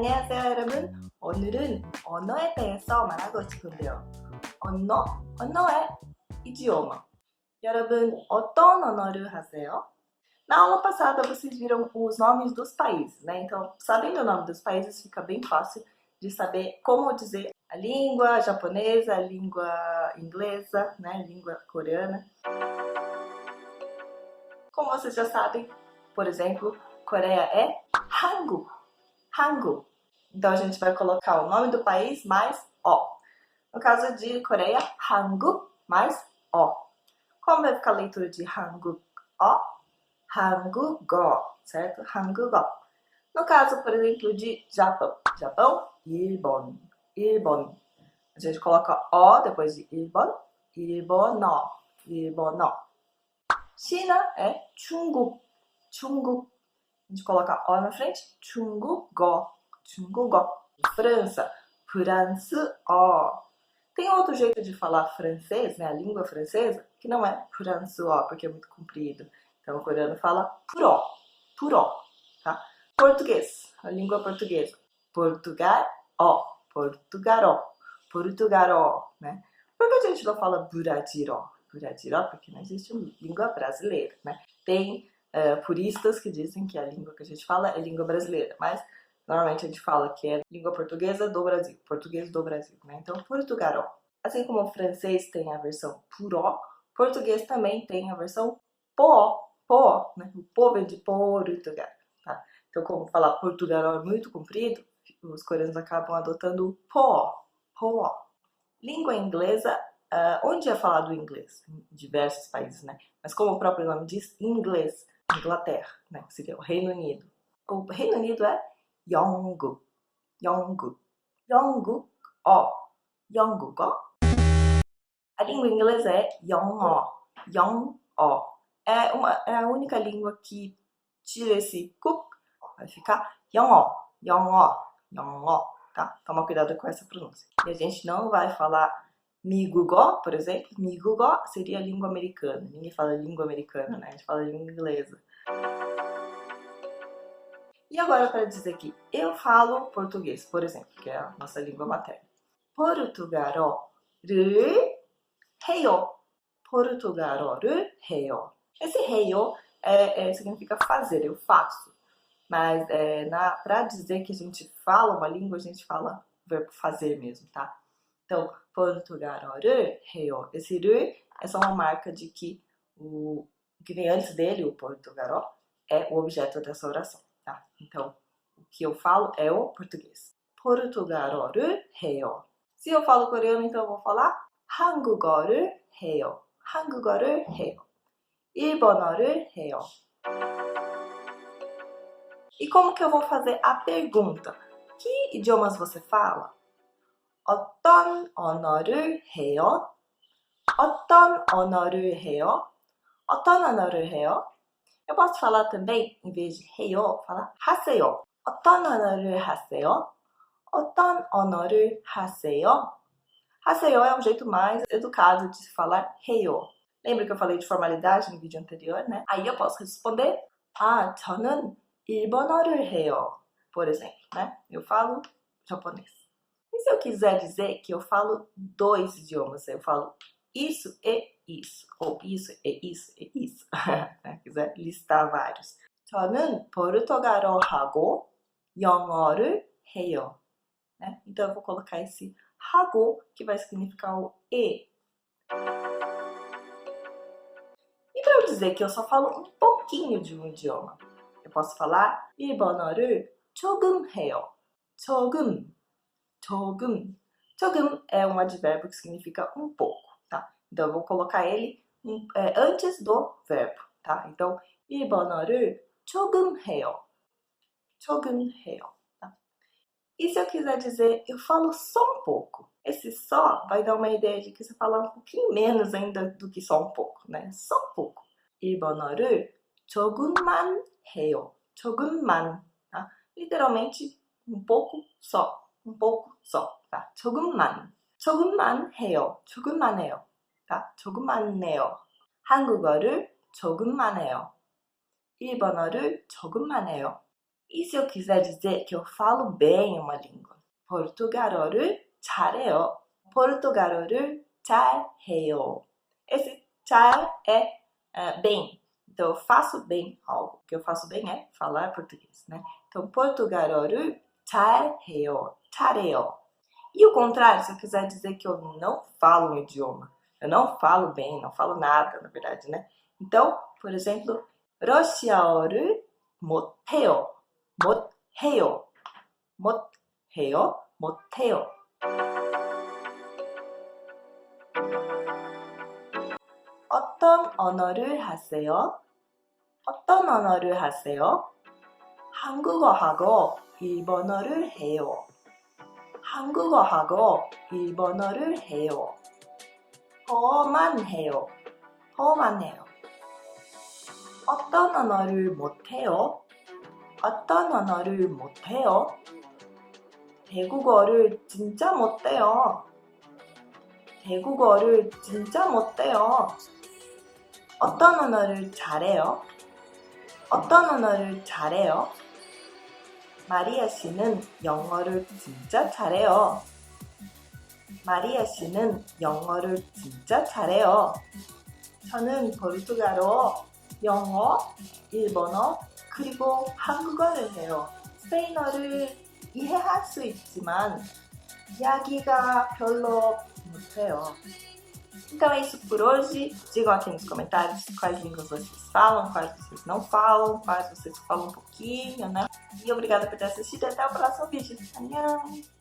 안녕하세요 여러분. 오늘은 언어에 대해서 말하고 싶은데요. 언어의 idioma. 여러분, 어떤 언어를 하세요? Na aula passada vocês viram os nomes dos países, né? Então, sabendo o nome dos países fica bem fácil de saber como dizer a língua japonesa, a língua inglesa, né? A língua coreana. Como vocês já sabem, por exemplo, Coreia é Hanguk. Hanguk. Então a gente vai colocar o nome do país mais O. No caso de Coreia, Hanguk mais O. Como vai ficar a leitura de Hanguk O? Hangugo, certo? Hangugo. No caso, por exemplo, de Japão. Japão, Ilbon. Ilbon. A gente coloca O depois de Ilbon. Ilbono. Ilbono. China é Chunguk. Chunguk. A gente coloca O na frente. Chungugo. Chungugo. França, France-O. Tem outro jeito de falar francês, né? A língua francesa, que não é France-O, porque é muito comprido. Então o coreano fala puro, puro, tá? Português, a língua portuguesa. Portugal-O, Portugaro, Portugaro, né? Por que a gente não fala Buradiro? Buradiro, porque não existe língua brasileira, né? Tem puristas que dizem que a língua que a gente fala é língua brasileira, mas normalmente a gente fala que é língua portuguesa do Brasil, português do Brasil, né? Então, Portugaro. Assim como o francês tem a versão puro, português também tem a versão po, po, né? O po vem de Portugal, tá? Então, como falar Portugal é muito comprido, os coreanos acabam adotando o po, po. Língua inglesa, onde é falado inglês? Em diversos países, né? Mas como o próprio nome diz, inglês, Inglaterra, né? Que seria o Reino Unido. O Reino Unido é 영국, 영국, 영국, 영국어. A língua inglesa é 영어, 영어. É a única língua que tira esse 국, vai ficar 영어, 영어, 영어, tá? Toma cuidado com essa pronúncia. E a gente não vai falar 미국어, por exemplo. 미국어 seria a língua americana. Ninguém fala língua americana, né? A gente fala língua inglesa. E agora para dizer que eu falo português, por exemplo, que é a nossa língua materna. 포르투갈어를 해요. 포르투갈어를 해요. Esse 해요 significa fazer, eu faço. Mas para dizer que a gente fala uma língua, a gente fala o verbo fazer mesmo, tá? Então, 포르투갈어를 해요. Esse 를 é só uma marca de que o que vem antes dele, o portugaló, é o objeto dessa oração. Tá? Então, o que eu falo é o português. 포르투갈어를 해요. Se eu falo coreano, então eu vou falar 한국어를 해요. 한국어를 해요. 일본어를 해요. E como que eu vou fazer a pergunta? Que idiomas você fala? 어떤 언어를 해요? 어떤 언어를 해요? 어떤 언어를 해요? Eu posso falar também, em vez de 해요, falar 하세요. 어떤 언어를 하세요? 어떤 언어를 하세요? 하세요 é um jeito mais educado de se falar 해요. Lembra que eu falei de formalidade no vídeo anterior, né? Aí eu posso responder, 저는 일본어를 해요. Por exemplo, né? Eu falo japonês. E se eu quiser dizer que eu falo dois idiomas, eu falo isso e isso, ou isso e isso e isso. Se quiser listar vários. 저는 포르투갈어하고 영어를 해요. Né? Então eu vou colocar esse 하고, que vai significar o e. E para eu dizer que eu só falo um pouquinho de um idioma, eu posso falar 일본어를 조금 해요. 조금, 조금. 조금 é um advérbio que significa um pouco, tá? Então eu vou colocar ele antes do verbo, tá? Então, 일본어를 조금 해요. 조금 해요. Tá? E se eu quiser dizer, eu falo só um pouco? Esse só vai dar uma ideia de que você fala um pouquinho menos ainda do que só um pouco, né? Só um pouco. 일본어를 조금만 해요. 조금만. Tá? Literalmente, um pouco só. Um pouco só. Tá? 조금만. 조금만 해요. 조금만 해요. tá? 조금만 해요. 한국어를 조금만 해요. 일본어를 조금만 해요. E se eu quiser dizer que eu falo bem uma língua? 포르투갈어를 잘해요. 포르투갈어를 잘해요. Esse 잘 é bem. Então, eu faço bem algo. O que eu faço bem é falar português, né? Então, 포르투갈어를 잘해요. 잘해요. E o contrário, se eu quiser dizer que eu não falo um idioma. Eu não falo bem, não falo nada, na verdade, né? Então, por exemplo, 러시아어를 못해요. 못해요. 못해요. 못해요. 어떤 언어를 하세요? 어떤 언어를 하세요? 한국어하고 일본어를 해요. 한국어하고 일본어를 해요. 더만 해요. 더만 해요. 어떤 언어를 못해요? 어떤 언어를 못해요? 대국어를 진짜 못해요. 대국어를 진짜 못해요. 어떤 언어를 잘해요? 어떤 언어를 잘해요? 마리아 씨는 영어를 진짜 잘해요. 마리아 씨는 영어를 진짜 잘해요. 저는 포르투갈어, 영어, 일본어, 그리고 한국어를 해요. 스페인어를 이해할 수 있지만 이야기가 별로 못해요. Então é isso por hoje. Digam aqui nos comentários quais línguas vocês falam, quais vocês não falam, quais vocês falam um pouquinho, né? E obrigada por ter assistido e até o próximo vídeo. Annyeong!